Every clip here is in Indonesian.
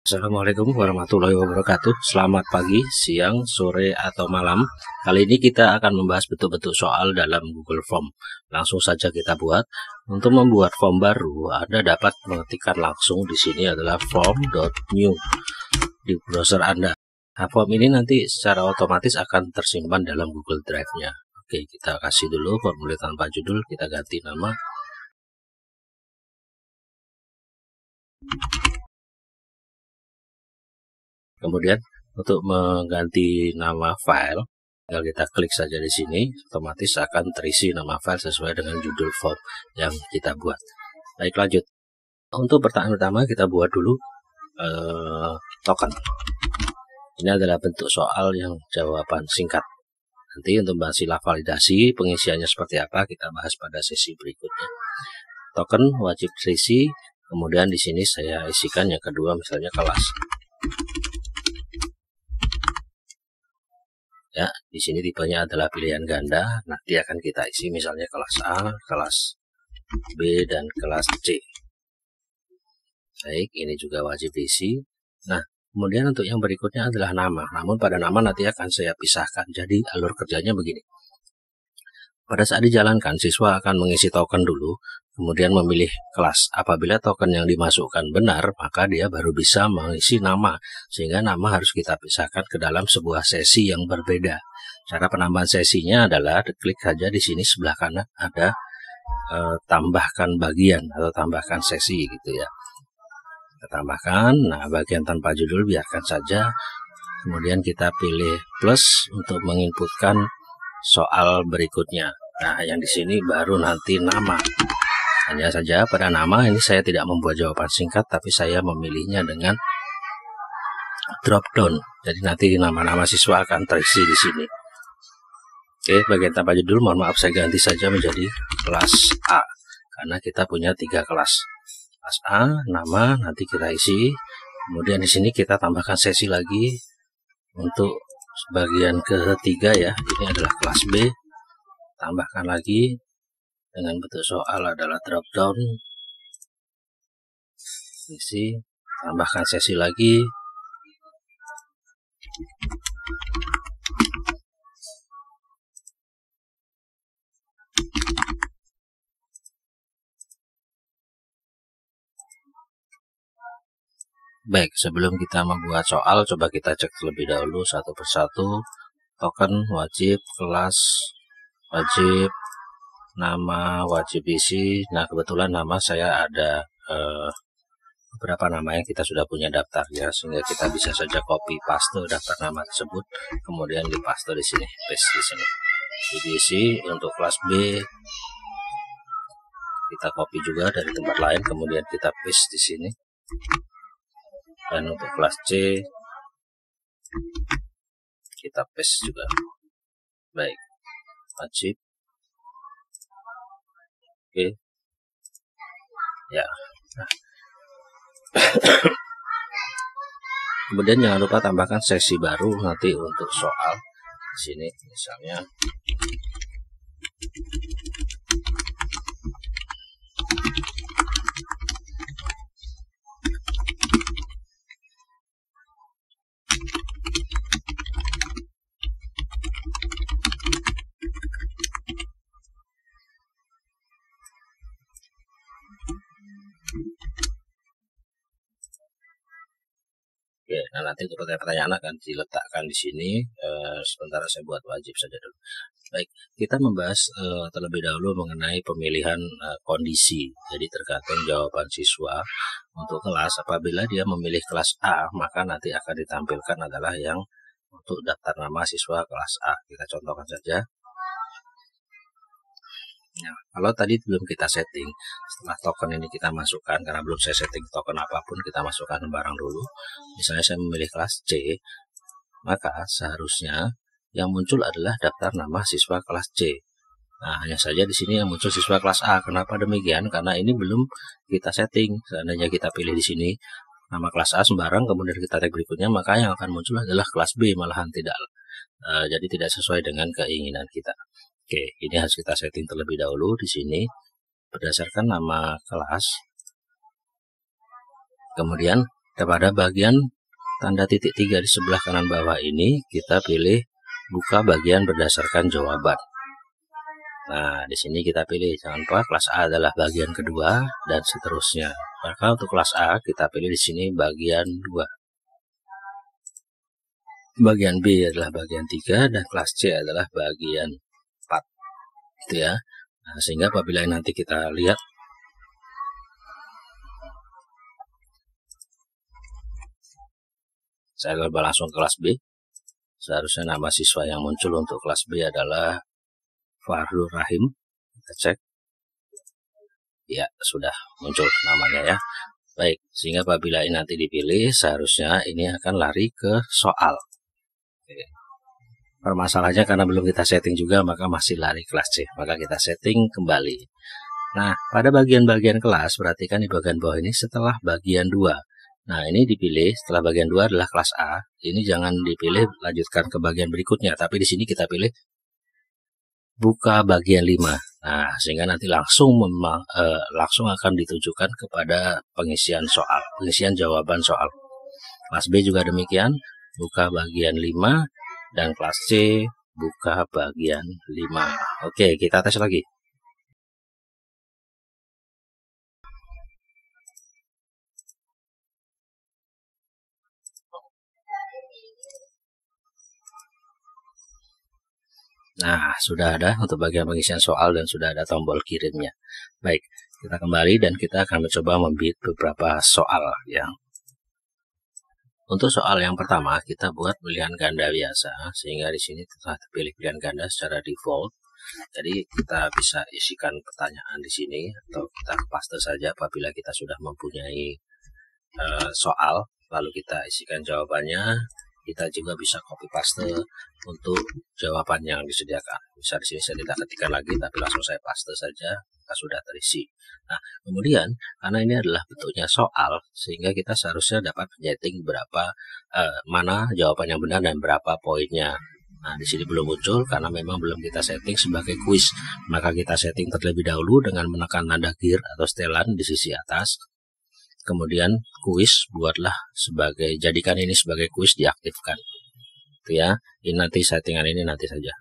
Assalamualaikum warahmatullahi wabarakatuh. Selamat pagi, siang, sore, atau malam. Kali ini kita akan membahas bentuk-bentuk soal dalam Google Form. Langsung saja kita buat. Untuk membuat form baru, Anda dapat mengetikkan langsung di sini adalah form.new di browser Anda. Nah, form ini nanti secara otomatis akan tersimpan dalam Google Drive-nya. Oke, kita kasih dulu formulir tanpa judul, kita ganti nama. Kemudian untuk mengganti nama file, tinggal kita klik saja di sini, otomatis akan terisi nama file sesuai dengan judul form yang kita buat. Baik, lanjut. Untuk pertanyaan pertama kita buat dulu token. Ini adalah bentuk soal yang jawaban singkat. Nanti untuk hasil validasi pengisiannya seperti apa kita bahas pada sesi berikutnya. Token wajib terisi. Kemudian di sini saya isikan yang kedua misalnya kelas. Ya, di sini tipenya adalah pilihan ganda. Nanti akan kita isi misalnya kelas A, kelas B, dan kelas C. Baik, ini juga wajib diisi. Nah, kemudian untuk yang berikutnya adalah nama. Namun pada nama nanti akan saya pisahkan. Jadi alur kerjanya begini. Pada saat dijalankan, siswa akan mengisi token dulu, kemudian memilih kelas. Apabila token yang dimasukkan benar, maka dia baru bisa mengisi nama. Sehingga nama harus kita pisahkan ke dalam sebuah sesi yang berbeda. Cara penambahan sesinya adalah klik saja di sini sebelah kanan ada tambahkan bagian atau tambahkan sesi gitu ya. Kita tambahkan, nah bagian tanpa judul biarkan saja. Kemudian kita pilih plus untuk menginputkan soal berikutnya. Nah, yang di sini baru nanti nama. Hanya saja pada nama ini saya tidak membuat jawaban singkat, tapi saya memilihnya dengan drop down. Jadi nanti nama-nama siswa akan terisi di sini. Oke, bagian tanpa judul mohon maaf saya ganti saja menjadi kelas A karena kita punya 3 kelas. Kelas A, nama nanti kita isi. Kemudian di sini kita tambahkan sesi lagi untuk bagian ketiga ya. Ini adalah kelas B. Tambahkan lagi dengan bentuk soal adalah drop down. Isi, tambahkan sesi lagi. Baik, sebelum kita membuat soal, coba kita cek terlebih dahulu satu persatu. Token wajib, kelas wajib, nama wajib isi. Nah, kebetulan nama saya ada beberapa nama yang kita sudah punya daftar ya, sehingga kita bisa saja copy paste daftar nama tersebut, kemudian dipaste di sini, paste di sini. Diisi untuk kelas B, kita copy juga dari tempat lain, kemudian kita paste di sini. Dan untuk kelas C kita paste juga. Baik, wajib. Oke. Ya. Nah. Kemudian jangan lupa tambahkan sesi baru nanti untuk soal di sini misalnya. Oke, nah nanti untuk pertanyaan akan diletakkan di sini. Sementara saya buat wajib saja dulu. Baik, kita membahas terlebih dahulu mengenai pemilihan kondisi. Jadi tergantung jawaban siswa untuk kelas. Apabila dia memilih kelas A, maka nanti akan ditampilkan adalah yang untuk daftar nama siswa kelas A. Kita contohkan saja. Nah, kalau tadi belum kita setting, setelah token ini kita masukkan, karena belum saya setting token apapun, kita masukkan barang dulu. Misalnya saya memilih kelas C, maka seharusnya yang muncul adalah daftar nama siswa kelas C. Nah, hanya saja di sini yang muncul siswa kelas A. Kenapa demikian? Karena ini belum kita setting. Seandainya kita pilih di sini nama kelas A sembarang, kemudian kita tag berikutnya, maka yang akan muncul adalah kelas B, malahan tidak. Jadi tidak sesuai dengan keinginan kita. Oke, ini harus kita setting terlebih dahulu di sini berdasarkan nama kelas. Kemudian pada bagian tanda titik 3 di sebelah kanan bawah ini, kita pilih buka bagian berdasarkan jawaban. Nah, di sini kita pilih, jangan lupa kelas A adalah bagian kedua dan seterusnya. Maka untuk kelas A kita pilih di sini bagian 2. Bagian B adalah bagian 3 dan kelas C adalah bagian 4. Gitu ya. Nah, sehingga apabila nanti kita lihat saya coba langsung ke kelas B. Seharusnya nama siswa yang muncul untuk kelas B adalah Farul Rahim. Kita cek. Ya, sudah muncul namanya ya. Baik, sehingga apabila ini nanti dipilih, seharusnya ini akan lari ke soal. Oke. Permasalahannya karena belum kita setting juga, maka masih lari kelas C. Maka kita setting kembali. Nah, pada bagian-bagian kelas, perhatikan di bagian bawah ini setelah bagian 2. Nah, ini dipilih setelah bagian 2 adalah kelas A. Ini jangan dipilih lanjutkan ke bagian berikutnya, tapi di sini kita pilih buka bagian 5. Nah, sehingga nanti langsung akan ditujukan kepada pengisian soal, pengisian jawaban soal. Kelas B juga demikian, buka bagian 5, dan kelas C buka bagian 5. Oke, kita tes lagi. Nah, sudah ada untuk bagian pengisian soal dan sudah ada tombol kirimnya. Baik, kita kembali dan kita akan mencoba membuat beberapa soal ya. Untuk soal yang pertama, kita buat pilihan ganda biasa, sehingga di sini kita pilih pilihan ganda secara default. Jadi kita bisa isikan pertanyaan di sini atau kita paste saja apabila kita sudah mempunyai soal, lalu kita isikan jawabannya. Kita juga bisa copy paste untuk jawaban yang disediakan. Bisa di sini saya tidak ketikkan lagi, tapi langsung saya paste saja, sudah terisi. Nah, kemudian karena ini adalah bentuknya soal, sehingga kita seharusnya dapat menyeting berapa mana jawaban yang benar dan berapa poinnya. Nah, di sini belum muncul karena memang belum kita setting sebagai kuis. Maka kita setting terlebih dahulu dengan menekan tanda gear atau setelan di sisi atas. Kemudian kuis buatlah jadikan ini sebagai kuis, diaktifkan. Itu ya. Ini nanti settingan ini nanti saja.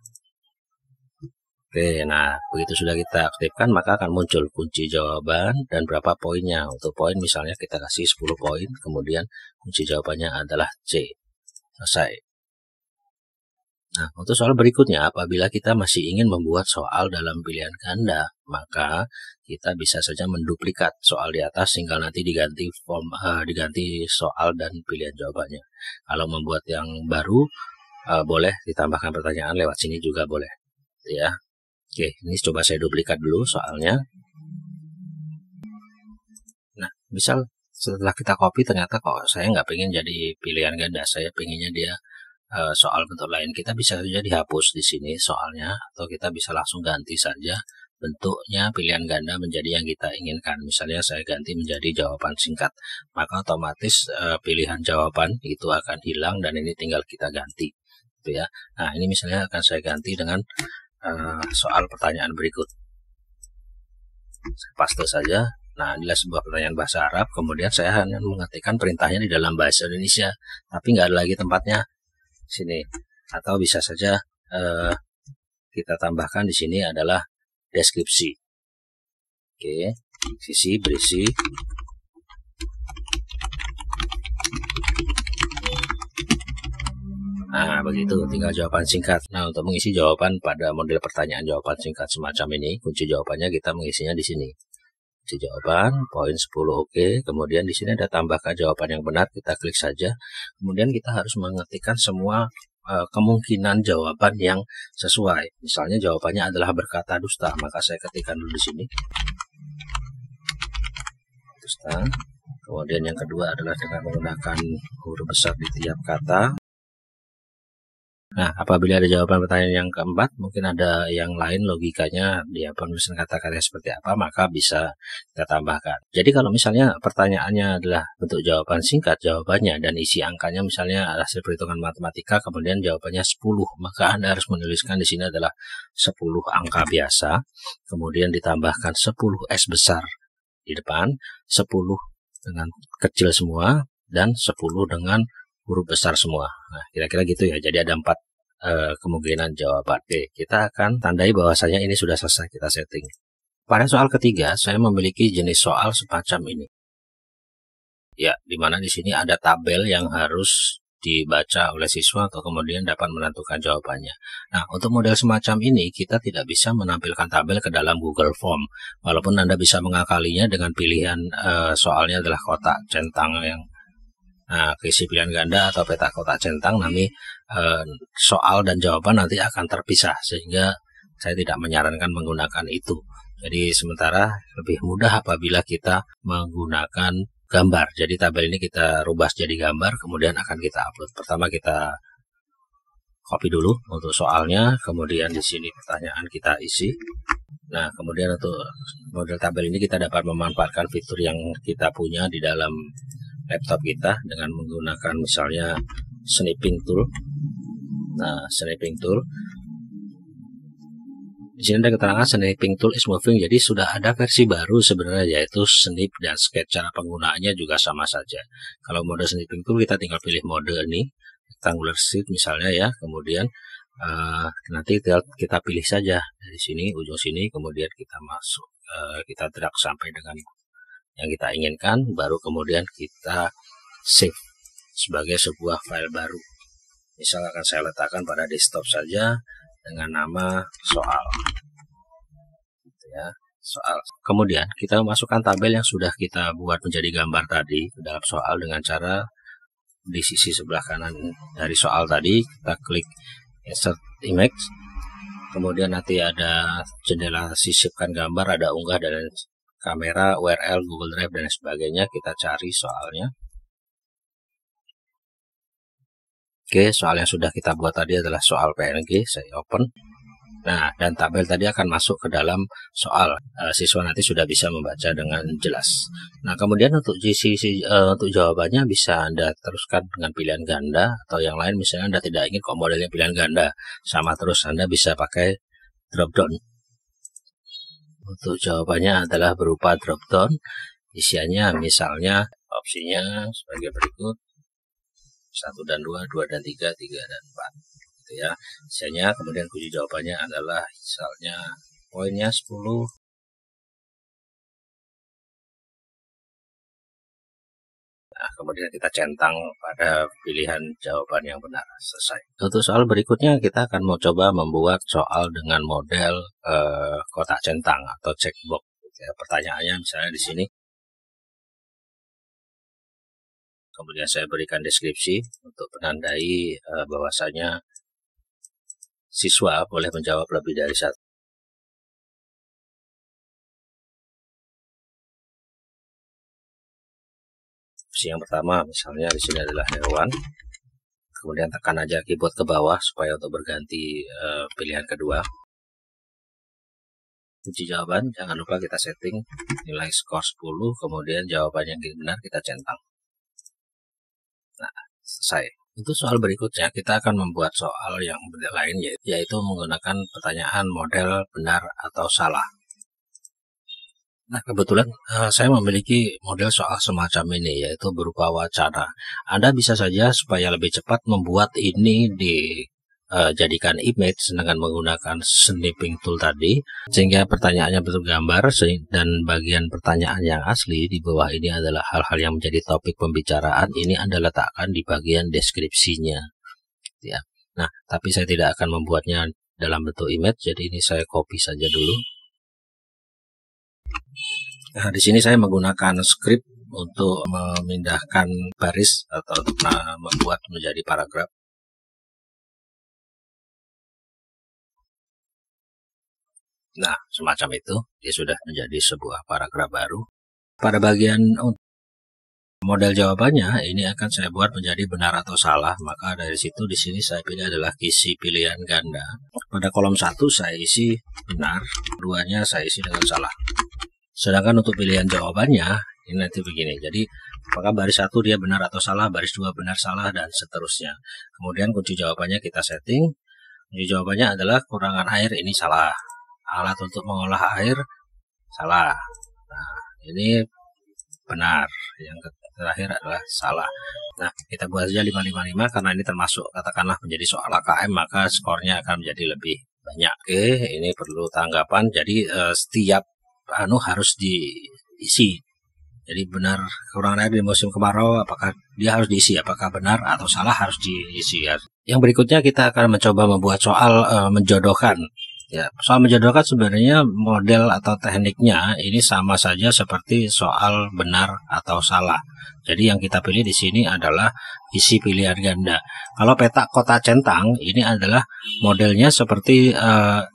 Oke, nah begitu sudah kita aktifkan maka akan muncul kunci jawaban dan berapa poinnya. Untuk poin misalnya kita kasih 10 poin, kemudian kunci jawabannya adalah C. Selesai. Nah, untuk soal berikutnya, apabila kita masih ingin membuat soal dalam pilihan ganda, maka kita bisa saja menduplikat soal di atas sehingga nanti diganti soal dan pilihan jawabannya. Kalau membuat yang baru, boleh ditambahkan pertanyaan lewat sini juga boleh. Ya, oke, ini coba saya duplikat dulu soalnya. Nah, misal setelah kita copy ternyata kok saya nggak pengen jadi pilihan ganda, saya pengennya dia soal bentuk lain. Kita bisa saja dihapus di sini soalnya, atau kita bisa langsung ganti saja bentuknya pilihan ganda menjadi yang kita inginkan. Misalnya saya ganti menjadi jawaban singkat, maka otomatis pilihan jawaban itu akan hilang dan ini tinggal kita ganti, gitu ya. Nah, ini misalnya akan saya ganti dengan soal pertanyaan berikut. Saya paste saja. Nah, inilah sebuah pertanyaan bahasa Arab. Kemudian saya hanya mengetikkan perintahnya di dalam bahasa Indonesia, tapi nggak ada lagi tempatnya sini. Atau bisa saja kita tambahkan di sini adalah deskripsi. Oke, sisi berisi nah begitu, tinggal jawaban singkat. Nah, untuk mengisi jawaban pada model pertanyaan jawaban singkat semacam ini, kunci jawabannya kita mengisinya di sini. Kunci jawaban, poin 10 oke. Kemudian di sini ada tambahkan jawaban yang benar, kita klik saja. Kemudian kita harus mengetikkan semua kemungkinan jawaban yang sesuai. Misalnya jawabannya adalah berkata dusta, maka saya ketikkan dulu di sini. Dusta. Kemudian yang kedua adalah dengan menggunakan huruf besar di tiap kata. Nah, apabila ada jawaban pertanyaan yang keempat, mungkin ada yang lain logikanya dia penulisan kata-kata seperti apa, maka bisa kita tambahkan. Jadi kalau misalnya pertanyaannya adalah bentuk jawaban singkat, jawabannya dan isi angkanya misalnya hasil perhitungan matematika, kemudian jawabannya 10, maka Anda harus menuliskan di sini adalah 10 angka biasa, kemudian ditambahkan 10 S besar di depan, 10 dengan kecil semua, dan 10 dengan huruf besar semua. Nah, kira-kira gitu ya. Jadi ada 4 kemungkinan jawaban. Oke, kita akan tandai bahwasanya ini sudah selesai kita setting. Pada soal ketiga, saya memiliki jenis soal semacam ini. Ya, dimana di sini ada tabel yang harus dibaca oleh siswa atau kemudian dapat menentukan jawabannya. Nah, untuk model semacam ini kita tidak bisa menampilkan tabel ke dalam Google Form, walaupun Anda bisa mengakalinya dengan pilihan soalnya adalah kotak centang yang keisi pilihan ganda atau peta kotak centang, nanti soal dan jawaban nanti akan terpisah, sehingga saya tidak menyarankan menggunakan itu. Jadi sementara lebih mudah apabila kita menggunakan gambar. Jadi tabel ini kita rubah jadi gambar, kemudian akan kita upload. Pertama kita copy dulu untuk soalnya, kemudian di sini pertanyaan kita isi. Nah, kemudian untuk model tabel ini kita dapat memanfaatkan fitur yang kita punya di dalam laptop kita dengan menggunakan misalnya snipping tool. Nah, snipping tool. Di sini ada keterangan snipping tool is moving, jadi sudah ada versi baru sebenarnya, yaitu snip dan sketch. Cara penggunaannya juga sama saja. Kalau mode snipping tool kita tinggal pilih mode ini, rectangular sheet misalnya ya, kemudian nanti kita pilih saja dari sini, ujung sini, kemudian kita masuk, kita drag sampai dengan yang kita inginkan, baru kemudian kita save sebagai sebuah file baru. Misal akan saya letakkan pada desktop saja dengan nama soal, ya, soal. Kemudian kita masukkan tabel yang sudah kita buat menjadi gambar tadi ke dalam soal dengan cara di sisi sebelah kanan dari soal tadi kita klik insert image, kemudian nanti ada jendela sisipkan gambar, ada unggah dan kamera, URL, Google Drive dan sebagainya. Kita cari soalnya. Oke, soal yang sudah kita buat tadi adalah soal PNG, saya open. Nah, dan tabel tadi akan masuk ke dalam soal. Siswa nanti sudah bisa membaca dengan jelas. Nah, kemudian untuk untuk jawabannya bisa Anda teruskan dengan pilihan ganda, atau yang lain misalnya Anda tidak ingin kok modelnya pilihan ganda, sama terus Anda bisa pakai drop down. Untuk jawabannya adalah berupa drop down. Isiannya misalnya opsinya sebagai berikut: 1 dan 2, 2 dan 3, 3 dan 4. Gitu ya. Misalnya kemudian kunci jawabannya adalah misalnya poinnya 10. Nah, kemudian kita centang pada pilihan jawaban yang benar. Selesai. Untuk soal berikutnya kita akan mau coba membuat soal dengan model kotak centang atau checkbox. Ya, pertanyaannya misalnya di sini. Kemudian saya berikan deskripsi untuk menandai bahwasanya siswa boleh menjawab lebih dari satu. Opsi yang pertama misalnya di sini adalah hewan. Kemudian tekan aja keyboard ke bawah supaya untuk berganti pilihan kedua. Kunci jawaban jangan lupa kita setting nilai skor 10, kemudian jawaban yang benar kita centang. Nah, selesai. Untuk soal berikutnya kita akan membuat soal yang lain, yaitu menggunakan pertanyaan model benar atau salah. Nah, kebetulan saya memiliki model soal semacam ini, yaitu berupa wacana. Anda bisa saja supaya lebih cepat membuat ini dijadikan image dengan menggunakan snipping tool tadi, sehingga pertanyaannya bentuk gambar, dan bagian pertanyaan yang asli di bawah ini adalah hal-hal yang menjadi topik pembicaraan. Ini Anda letakkan di bagian deskripsinya, ya. Nah, tapi saya tidak akan membuatnya dalam bentuk image, jadi ini saya copy saja dulu. Nah, di sini saya menggunakan script untuk memindahkan baris atau membuat menjadi paragraf. Nah, semacam itu, dia sudah menjadi sebuah paragraf baru. Pada bagian model jawabannya, ini akan saya buat menjadi benar atau salah. Maka dari situ di sini saya pilih adalah isi pilihan ganda. Pada kolom 1 saya isi benar, keduanya saya isi dengan salah. Sedangkan untuk pilihan jawabannya, ini nanti begini. Jadi, apakah baris 1 dia benar atau salah, baris 2 benar, salah, dan seterusnya. Kemudian kunci jawabannya kita setting. Kunci jawabannya adalah kurangan air, ini salah. Alat untuk mengolah air, salah. Nah, ini benar. Yang terakhir adalah salah. Nah, kita buat saja 555 karena ini termasuk katakanlah menjadi soal AKM, maka skornya akan menjadi lebih banyak. Oke, ini perlu tanggapan. Jadi setiap harus diisi. Jadi benar kurang air di musim kemarau, apakah dia harus diisi, apakah benar atau salah harus diisi ya. Yang berikutnya kita akan mencoba membuat soal menjodohkan. Ya, soal menjodohkan sebenarnya model atau tekniknya ini sama saja seperti soal benar atau salah. Jadi yang kita pilih di sini adalah isi pilihan ganda. Kalau petak kota centang ini adalah modelnya seperti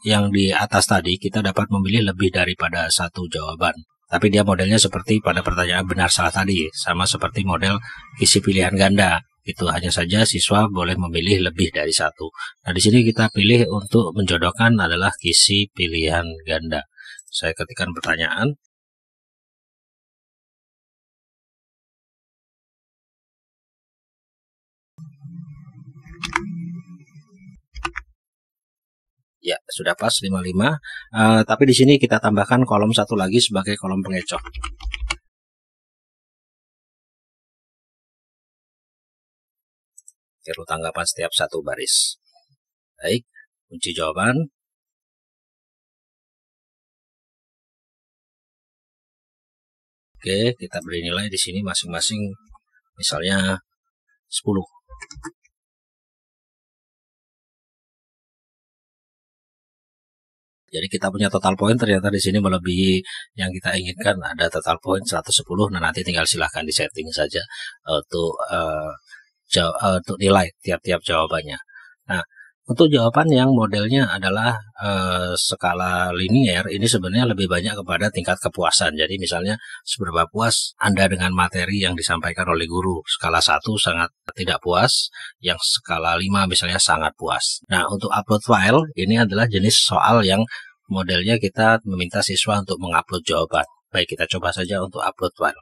yang di atas tadi, kita dapat memilih lebih daripada satu jawaban. Tapi dia modelnya seperti pada pertanyaan benar salah tadi, sama seperti model isi pilihan ganda. Itu hanya saja siswa boleh memilih lebih dari satu. Nah, di sini kita pilih untuk menjodohkan adalah isi pilihan ganda. Saya ketikkan pertanyaan. Ya, sudah pas 55. Tapi di sini kita tambahkan kolom satu lagi sebagai kolom pengecoh. Perlu tanggapan setiap satu baris. Baik, kunci jawaban. Oke, kita beri nilai di sini masing-masing misalnya 10. Jadi kita punya total poin ternyata di sini melebihi yang kita inginkan, ada total poin 110. Nah, nanti tinggal silahkan disetting saja untuk nilai tiap-tiap jawabannya. Nah, untuk jawaban yang modelnya adalah skala linier, ini sebenarnya lebih banyak kepada tingkat kepuasan. Jadi misalnya seberapa puas Anda dengan materi yang disampaikan oleh guru. Skala 1 sangat tidak puas, yang skala 5 misalnya sangat puas. Nah, untuk upload file, ini adalah jenis soal yang modelnya kita meminta siswa untuk mengupload jawaban. Baik, kita coba saja untuk upload file.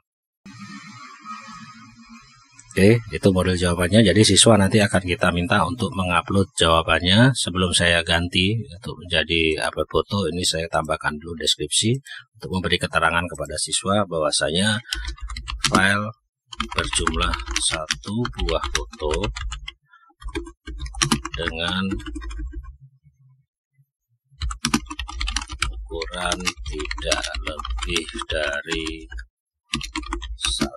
Oke, itu model jawabannya. Jadi siswa nanti akan kita minta untuk mengupload jawabannya. Sebelum saya ganti untuk menjadi upload foto, ini saya tambahkan dulu deskripsi untuk memberi keterangan kepada siswa bahwasanya file berjumlah 1 buah foto dengan ukuran tidak lebih dari 1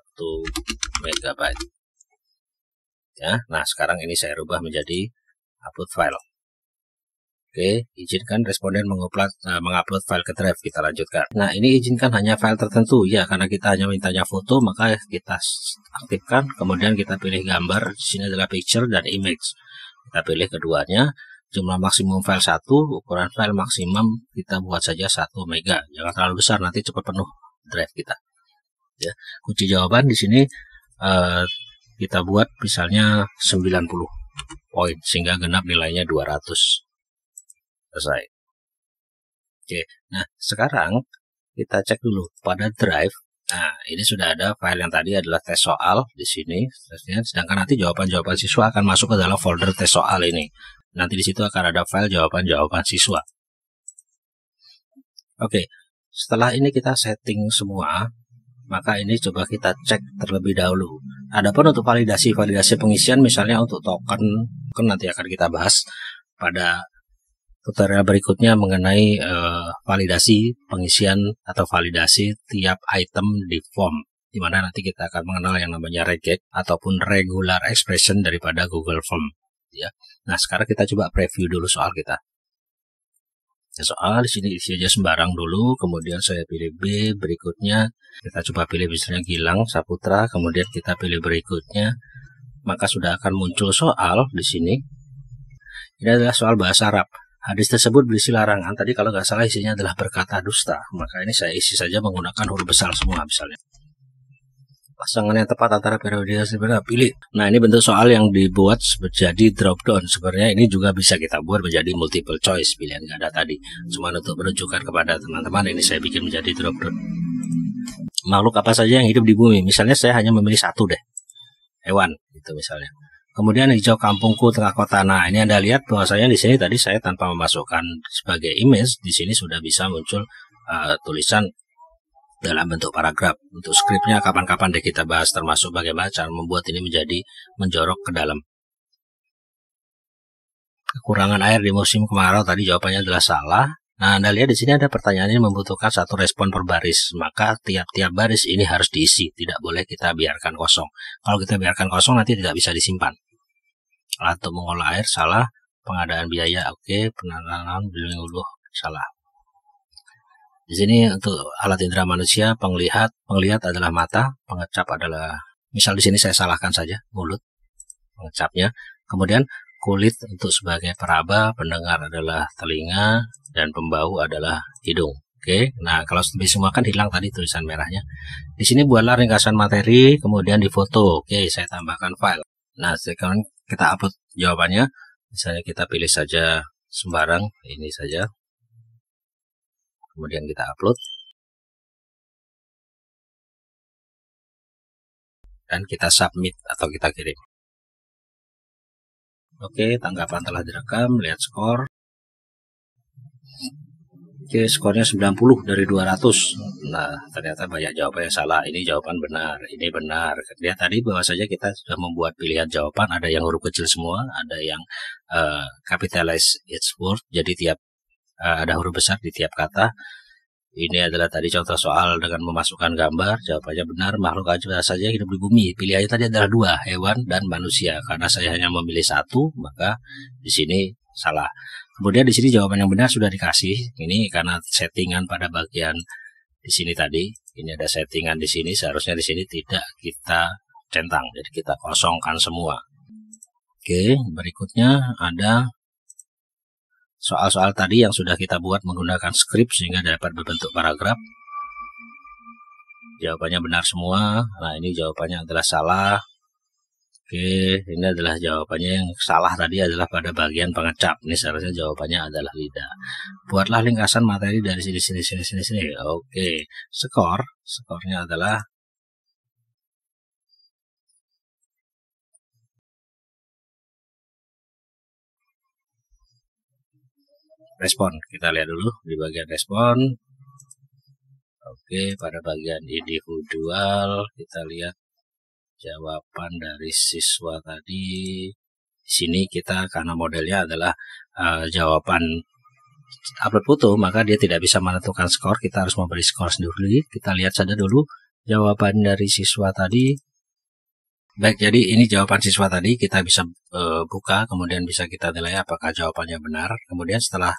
MB. Ya, nah sekarang ini saya rubah menjadi upload file. Oke, izinkan responden mengupload file ke drive. Kita lanjutkan. Nah, ini izinkan hanya file tertentu ya, karena kita hanya mintanya foto, maka kita aktifkan. Kemudian kita pilih gambar. Di sini adalah picture dan image. Kita pilih keduanya. Jumlah maksimum file 1, ukuran file maksimum kita buat saja 1 MB. Jangan terlalu besar, nanti cepat penuh drive kita. Ya, kunci jawaban di sini kita buat misalnya 90 poin sehingga genap nilainya 200. Selesai. Oke, nah sekarang kita cek dulu pada drive. Nah, ini sudah ada file yang tadi adalah tes soal di sini. Sedangkan nanti jawaban-jawaban siswa akan masuk ke dalam folder tes soal ini. Nanti di situ akan ada file jawaban-jawaban siswa. Oke, setelah ini kita setting semua, maka ini coba kita cek terlebih dahulu. Adapun untuk validasi pengisian, misalnya untuk token nanti akan kita bahas pada tutorial berikutnya mengenai validasi pengisian atau validasi tiap item di form, di mana nanti kita akan mengenal yang namanya regex ataupun regular expression daripada Google Form. Ya. Nah, sekarang kita coba preview dulu soal kita. Soal di sini isi aja sembarang dulu, kemudian saya pilih B, berikutnya kita coba pilih misalnya Gilang Saputra, kemudian kita pilih berikutnya, maka sudah akan muncul soal di sini. Ini adalah soal bahasa Arab. Hadis tersebut berisi larangan. Tadi kalau nggak salah isinya adalah berkata dusta, maka ini saya isi saja menggunakan huruf besar semua misalnya. Pasangan yang tepat antara periode sebenarnya pilih. Nah, ini bentuk soal yang dibuat menjadi drop down. Sebenarnya ini juga bisa kita buat menjadi multiple choice pilihan ganda tadi. Cuma untuk menunjukkan kepada teman-teman ini saya bikin menjadi drop down. Makhluk apa saja yang hidup di bumi? Misalnya saya hanya memilih satu deh. Hewan itu misalnya. Kemudian hijau kampungku tengah kota. Nah, ini Anda lihat bahwasanya di sini tadi saya tanpa memasukkan sebagai image, di sini sudah bisa muncul tulisan dalam bentuk paragraf. Untuk skripnya kapan-kapan deh kita bahas, termasuk bagaimana cara membuat ini menjadi menjorok ke dalam. Kekurangan air di musim kemarau tadi jawabannya adalah salah. Nah, Anda lihat di sini ada pertanyaan ini membutuhkan satu respon per baris, maka tiap-tiap baris ini harus diisi, tidak boleh kita biarkan kosong. Kalau kita biarkan kosong nanti tidak bisa disimpan. Atau mengolah air salah, pengadaan biaya oke, penanaman bimbing uluh salah. Di sini untuk alat indera manusia, penglihat adalah mata, pengecap adalah, misal di sini saya salahkan saja, mulut, pengecapnya. Kemudian kulit untuk sebagai peraba, pendengar adalah telinga, dan pembau adalah hidung. Oke, nah kalau semua kan hilang tadi tulisan merahnya. Di sini buatlah ringkasan materi, kemudian difoto. Oke, saya tambahkan file. Nah, sekarang kita upload jawabannya. Misalnya kita pilih saja sembarang, ini saja. Kemudian kita upload. Dan kita submit atau kita kirim. Oke, tanggapan telah direkam, lihat skor. Oke, skornya 90 dari 200. Nah, ternyata banyak jawaban yang salah. Ini jawaban benar, ini benar. Lihat tadi bahwa saja kita sudah membuat pilihan jawaban, ada yang huruf kecil semua, ada yang capitalize each word, jadi tiap ada huruf besar di tiap kata. Ini adalah tadi contoh soal dengan memasukkan gambar, jawabannya benar, makhluk apa saja hidup di bumi. Pilihannya tadi adalah 2, hewan dan manusia. Karena saya hanya memilih 1, maka di sini salah. Kemudian di sini jawaban yang benar sudah dikasih. Ini karena settingan pada bagian di sini tadi. Ini ada settingan di sini, seharusnya di sini tidak kita centang, jadi kita kosongkan semua. Oke, berikutnya ada soal-soal tadi yang sudah kita buat menggunakan skrip sehingga dapat berbentuk paragraf. Jawabannya benar semua. Nah, ini jawabannya adalah salah. Oke, ini adalah jawabannya yang salah tadi adalah pada bagian pengecap. Ini seharusnya jawabannya adalah lidah. Buatlah ringkasan materi dari sini. Oke, skornya adalah respon. Kita lihat dulu di bagian respon. Oke, pada bagian individual kita lihat jawaban dari siswa tadi. Di sini kita karena modelnya adalah jawaban upload foto, maka dia tidak bisa menentukan skor. Kita harus memberi skor sendiri. Kita lihat saja dulu jawaban dari siswa tadi. Baik, jadi ini jawaban siswa tadi. Kita bisa buka, kemudian bisa kita nilai apakah jawabannya benar. Kemudian setelah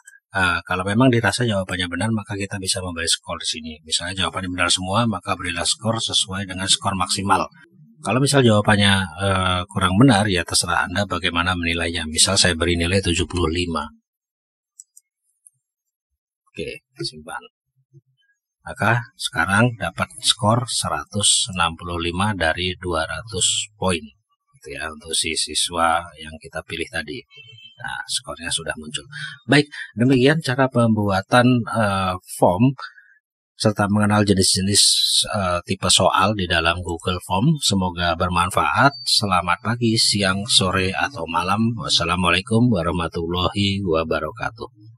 kalau memang dirasa jawabannya benar, maka kita bisa memberi skor di sini. Misalnya jawabannya benar semua, maka berilah skor sesuai dengan skor maksimal. Kalau misal jawabannya kurang benar, ya terserah Anda bagaimana menilainya. Misal saya beri nilai 75. Oke, simpan. Maka sekarang dapat skor 165 dari 200 poin. Gitu ya, untuk si siswa yang kita pilih tadi. Nah, skornya sudah muncul. Baik, demikian cara pembuatan form serta mengenal jenis-jenis tipe soal di dalam Google Form. Semoga bermanfaat. Selamat pagi, siang, sore, atau malam. Wassalamualaikum warahmatullahi wabarakatuh.